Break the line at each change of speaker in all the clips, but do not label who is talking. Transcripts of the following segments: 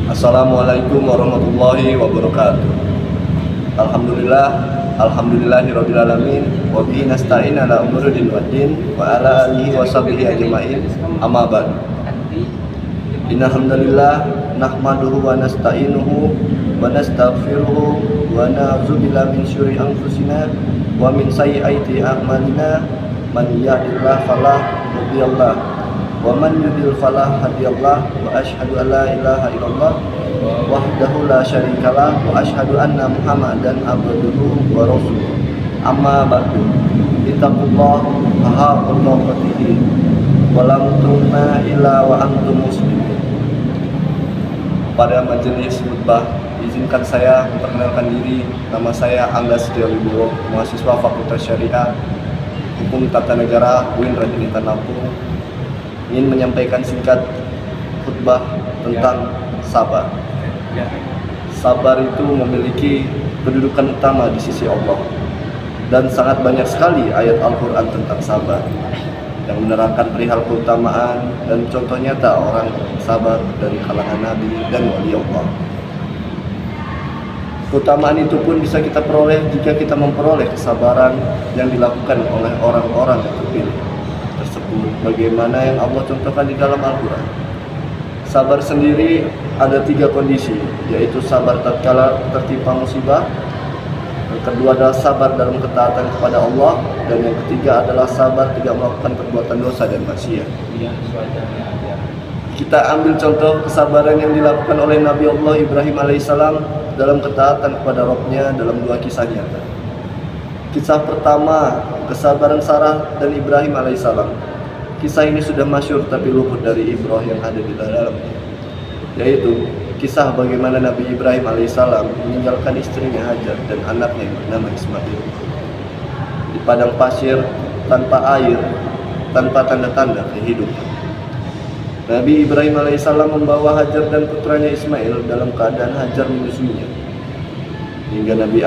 Assalamualaikum warahmatullahi wabarakatuh. Alhamdulillahirabbil alamin wa bihi nasta'in ala umuri din waddin wa ala alihi wa sahbihi ajmain. Amma ba'd. Innal hamdalillah nahmaduhu wa nasta'inuhu wa nastaghfiruhu wa na'udzu billahi min syururi anfusina wa min sayyiati a'malina. Man yahdihillahu fala mudhillalah wa man yudlil fala hadiyallah. Wa asyhadu an la ilaha illallah wahdahu la syarikalah wa asyhadu anna Muhammadan abduhu wa rasuluh. Amma ba'du. Ittaqullah haqqa tuqatih wa la tamutunna illa wa antum muslimun. Pada majelis khutbah, izinkan saya memperkenalkan diri. Nama saya Angga Setiawibowo, mahasiswa Fakultas Syariah Hukum Tata Negara UIN Raden Intan Lampung. Ingin menyampaikan singkat khutbah tentang sabar. Sabar itu memiliki kedudukan utama di sisi Allah, dan sangat banyak sekali ayat Al-Quran tentang sabar yang menerangkan perihal keutamaan dan contoh nyata orang sabar dari kalangan Nabi dan wali Allah. Keutamaan itu pun bisa kita peroleh jika kita memperoleh kesabaran yang dilakukan oleh orang-orang yang terpilih tersebut, bagaimana yang Allah contohkan di dalam Al-Quran. Sabar sendiri ada 3 kondisi, yaitu sabar tatkala tertimpa musibah, yang kedua adalah sabar dalam ketaatan kepada Allah, dan yang ketiga adalah sabar tidak melakukan perbuatan dosa dan maksiat. Kita ambil contoh kesabaran yang dilakukan oleh Nabi Allah Ibrahim alaihissalam dalam ketaatan kepada Rabb-Nya dalam 2 kisah nyata. Kisah pertama, kesabaran Sarah dan Ibrahim alaihissalam. Kisah ini sudah masyhur tapi luput dari ibrah yang ada di dalamnya, yaitu kisah bagaimana Nabi Ibrahim alaihissalam meninggalkan istrinya Hajar dan anaknya yang bernama Ismail di padang pasir tanpa air, tanpa tanda-tanda kehidupan. Nabi Ibrahim alaihissalam membawa Hajar dan putranya Ismail dalam keadaan Hajar menyusuinya, hingga Nabi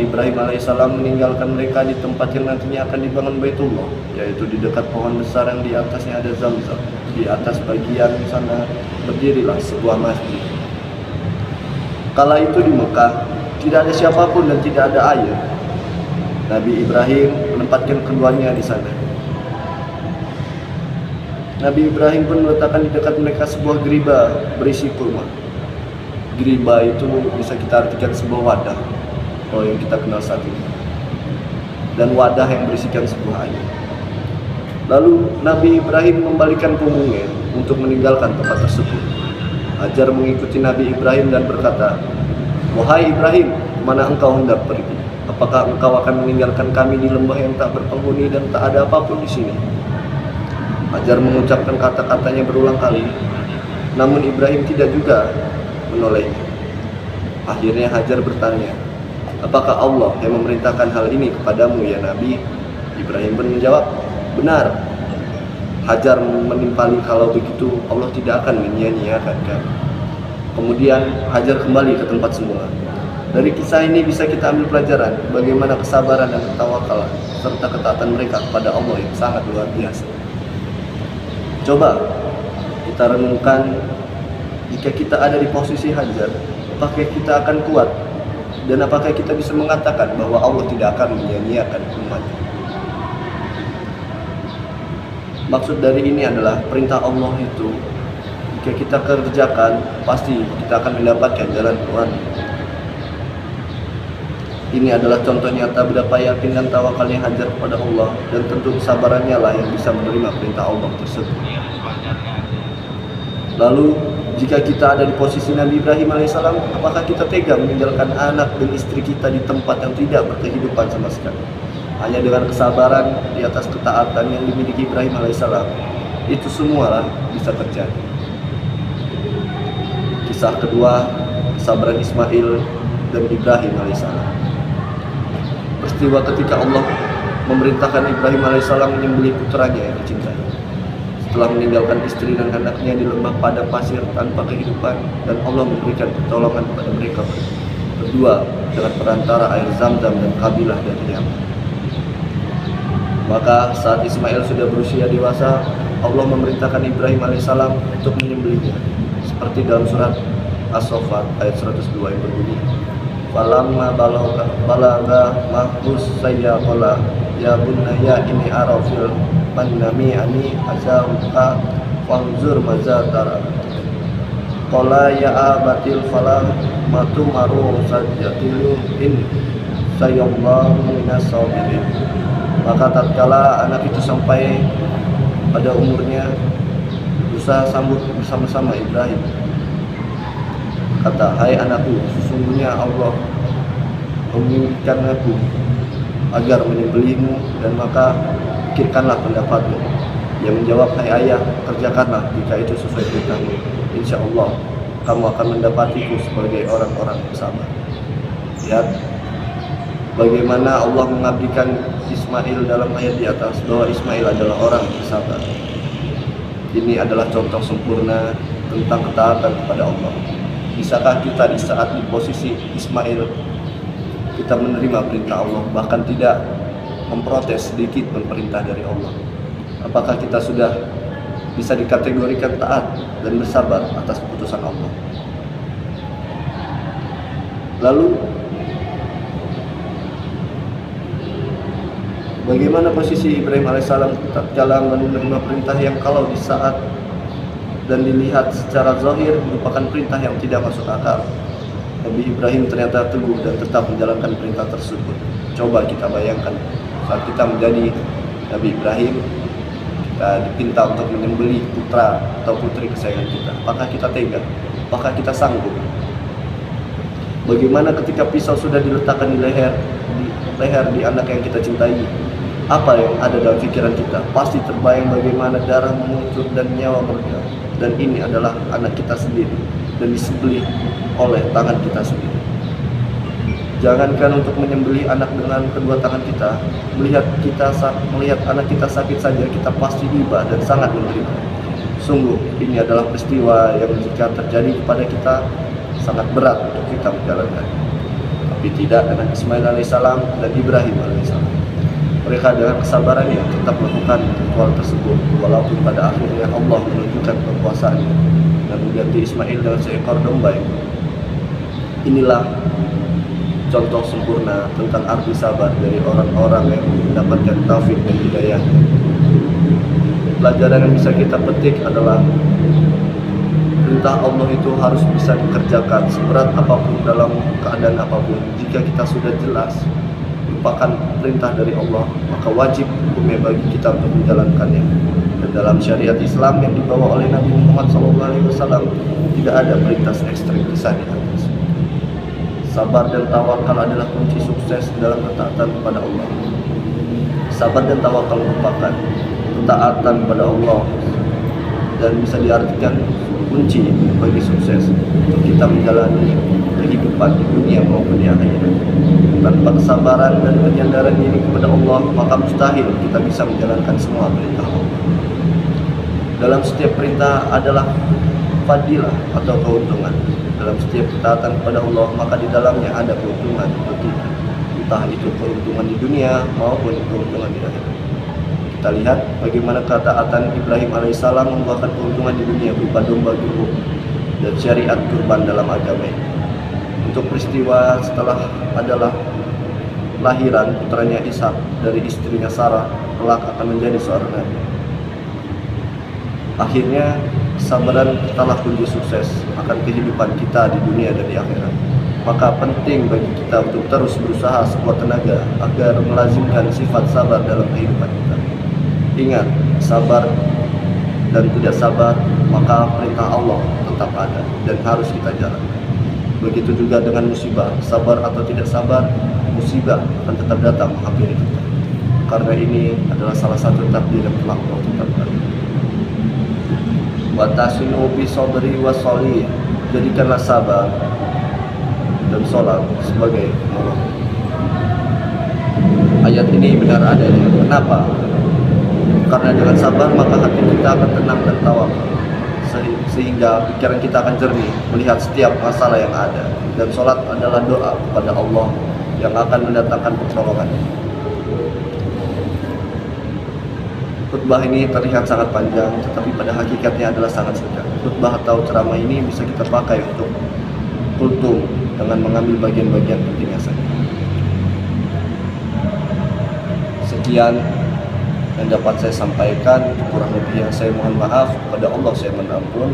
Ibrahim alaihissalam meninggalkan mereka di tempat yang nantinya akan dibangun Baitullah, yaitu di dekat pohon besar yang di atasnya ada Zamzam. Di atas bagian sana berdirilah sebuah masjid. Kala itu di Mekah tidak ada siapapun dan tidak ada air. Nabi Ibrahim menempatkan keduanya di sana. Nabi Ibrahim pun meletakkan di dekat mereka sebuah geriba berisi kurma. Geriba itu bisa kita artikan sebuah wadah, kalau yang kita kenal saat ini, dan wadah yang berisikan sebuah air. Lalu Nabi Ibrahim membalikkan punggungnya untuk meninggalkan tempat tersebut. Hajar mengikuti Nabi Ibrahim dan berkata, "Wahai Ibrahim, mana engkau hendak pergi? Apakah engkau akan meninggalkan kami di lembah yang tak berpenghuni dan tak ada apapun di sini?" Hajar mengucapkan kata-katanya berulang kali, namun Ibrahim tidak juga menolehnya. Akhirnya Hajar bertanya, "Apakah Allah yang memerintahkan hal ini kepadamu ya Nabi?" Ibrahim pun menjawab, "Benar." Hajar menimpali, "Kalau begitu Allah tidak akan menyia-nyiakan kami." Kemudian Hajar kembali ke tempat semula. Dari kisah ini bisa kita ambil pelajaran bagaimana kesabaran dan ketawakalan serta ketaatan mereka kepada Allah yang sangat luar biasa. Coba kita renungkan, jika kita ada di posisi Hajar, apakah kita akan kuat? Dan apakah kita bisa mengatakan bahwa Allah tidak akan menyia-nyiakan umatnya? Maksud dari ini adalah perintah Allah itu, jika kita kerjakan, pasti kita akan mendapatkan jalan keluar. Ini adalah contoh nyata betapa yakin dan tawakalnya Hajar kepada Allah, dan tentu kesabarannya lah yang bisa menerima perintah Allah tersebut. Lalu, jika kita ada di posisi Nabi Ibrahim alaihissalam, apakah kita tega meninggalkan anak dan istri kita di tempat yang tidak berkehidupan sama sekali? Hanya dengan kesabaran di atas ketaatan yang dimiliki Ibrahim alaihissalam, itu semualah bisa terjadi. Kisah kedua, kesabaran Ismail dan Ibrahim alaihissalam. Peristiwa ketika Allah memerintahkan Ibrahim alaihissalam menyembelih putranya yang dicintai, setelah meninggalkan istri dan anaknya di lembah padang pasir tanpa kehidupan, dan Allah memberikan pertolongan kepada mereka berdua dengan perantara air Zamzam dan kabilah dari Yaman. Maka saat Ismail sudah berusia dewasa, Allah memerintahkan Ibrahim alaihissalam untuk menyembelihnya, seperti dalam surat As-Saffat ayat 102 yang berbunyi, falamma balaga mahus saya qala ya bunayya ini arafil manami ani azauka fanzur mazatara qala ya abatil falam matu maru sajatilu in sayallahu minas sabirin. Maka tatkala anak itu sampai pada umurnya, Musa sambut bersama-sama Ibrahim. Kata, hai anakku, sesungguhnya Allah memimpikan aku agar menyembelihmu, dan maka pikirkanlah pendapatmu. Dia menjawab, hai ayah, kerjakanlah jika itu sesuai perintahmu. Insya Allah kamu akan mendapatiku sebagai orang-orang yang sabar. Lihat bagaimana Allah mengabdikan Ismail dalam ayat di atas, bahwa Ismail adalah orang yang sabar. Ini adalah contoh sempurna tentang ketaatan kepada Allah. Bisakah kita di saat di posisi Ismail kita menerima perintah Allah, bahkan tidak memprotes sedikit pun perintah dari Allah? Apakah kita sudah bisa dikategorikan taat dan bersabar atas keputusan Allah? Lalu bagaimana posisi Ibrahim alaihissalam tatkala menerima perintah yang kalau di saat dan dilihat secara zahir merupakan perintah yang tidak masuk akal? Nabi Ibrahim ternyata teguh dan tetap menjalankan perintah tersebut. Coba kita bayangkan saat kita menjadi Nabi Ibrahim, kita dipinta untuk menyembelih putra atau putri kesayangan kita. Apakah kita tega? Apakah kita sanggup? Bagaimana ketika pisau sudah diletakkan di leher di anak yang kita cintai? Apa yang ada dalam pikiran kita? Pasti terbayang bagaimana darah mengucur dan nyawa bergerak. Dan ini adalah anak kita sendiri dan disembelih oleh tangan kita sendiri. Jangankan untuk menyembelih anak dengan kedua tangan kita, melihat anak kita sakit saja kita pasti iba dan sangat menderita. Sungguh ini adalah peristiwa yang jika terjadi kepada kita sangat berat untuk kita menjalankan. Tapi tidak dengan Ismail alaihissalam dan Ibrahim alaihissalam. Mereka dengan kesabarannya tetap melakukan ritual tersebut, walaupun pada akhirnya Allah menunjukkan kekuasaannya dan mengganti Ismail dengan seekor domba. Inilah contoh sempurna tentang arti sabar dari orang-orang yang mendapatkan taufik dan hidayah. Pelajaran yang bisa kita petik adalah perintah Allah itu harus bisa dikerjakan seberat apapun dalam keadaan apapun. Jika kita sudah jelas merupakan perintah dari Allah, maka wajib hukumnya bagi kita untuk menjalankannya. Dan dalam syariat Islam yang dibawa oleh Nabi Muhammad SAW tidak ada perintah ekstrim kisah di atas. Sabar dan tawakal adalah kunci sukses dalam ketaatan kepada Allah. Sabar dan tawakal merupakan ketaatan kepada Allah dan bisa diartikan kunci bagi sukses untuk kita menjalani kehidupan di dunia maupun di akhirat. Tanpa kesabaran dan penyandaran diri kepada Allah, maka mustahil kita bisa menjalankan semua perintah Allah. Dalam setiap perintah adalah fadilah atau keuntungan. Dalam setiap ketaatan kepada Allah, maka di dalamnya ada keuntungan untuk kita. Entah itu keuntungan di dunia maupun keuntungan di akhirat. Kita lihat bagaimana ketaatan Ibrahim alaihissalam membuahkan keuntungan di dunia berupa domba gemuk dan syariat kurban dalam agama ini. Untuk peristiwa setelah adalah lahiran putranya Ishak dari istrinya Sarah, kelak akan menjadi seorang nabi. Akhirnya kesabaran telah kunci sukses akan kehidupan kita di dunia dan di akhirat. Maka penting bagi kita untuk terus berusaha sekuat tenaga agar melazimkan sifat sabar dalam kehidupan kita. Ingat, sabar dan tidak sabar, maka perintah Allah tetap ada dan harus kita jalankan. Begitu juga dengan musibah, sabar atau tidak sabar, musibah akan tetap datang menghampiri kita. Karena ini adalah salah satu takdir yang telah Allah tetapkan. Wa tasinu bi sabri wa sholih, jadikanlah sabar dan sholat sebagai nolong. Ayat ini benar adanya. Kenapa? Karena dengan sabar maka hati kita akan tenang dan tawakal, sehingga pikiran kita akan jernih melihat setiap masalah yang ada. Dan sholat adalah doa kepada Allah yang akan mendatangkan pertolongan. Khutbah ini terlihat sangat panjang, tetapi pada hakikatnya adalah sangat singkat. Khutbah atau ceramah ini bisa kita pakai untuk kultum, dengan mengambil bagian-bagian pentingnya saja. Sekian yang dapat saya sampaikan, kurang lebih yang saya mohon maaf, kepada Allah saya mohon ampun.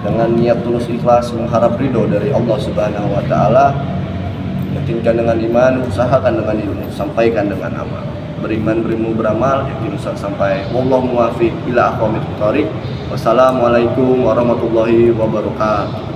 Dengan niat tulus ikhlas mengharap ridho dari Allah Subhanahu wa taala, yakinkan dengan iman, usahakan dengan ilmu, sampaikan dengan amal. Beriman, berilmu, beramal, yakin usaha sampai. Wallahu muwaffiq ila aqwamit thoriq. Wassalamualaikum warahmatullahi wabarakatuh.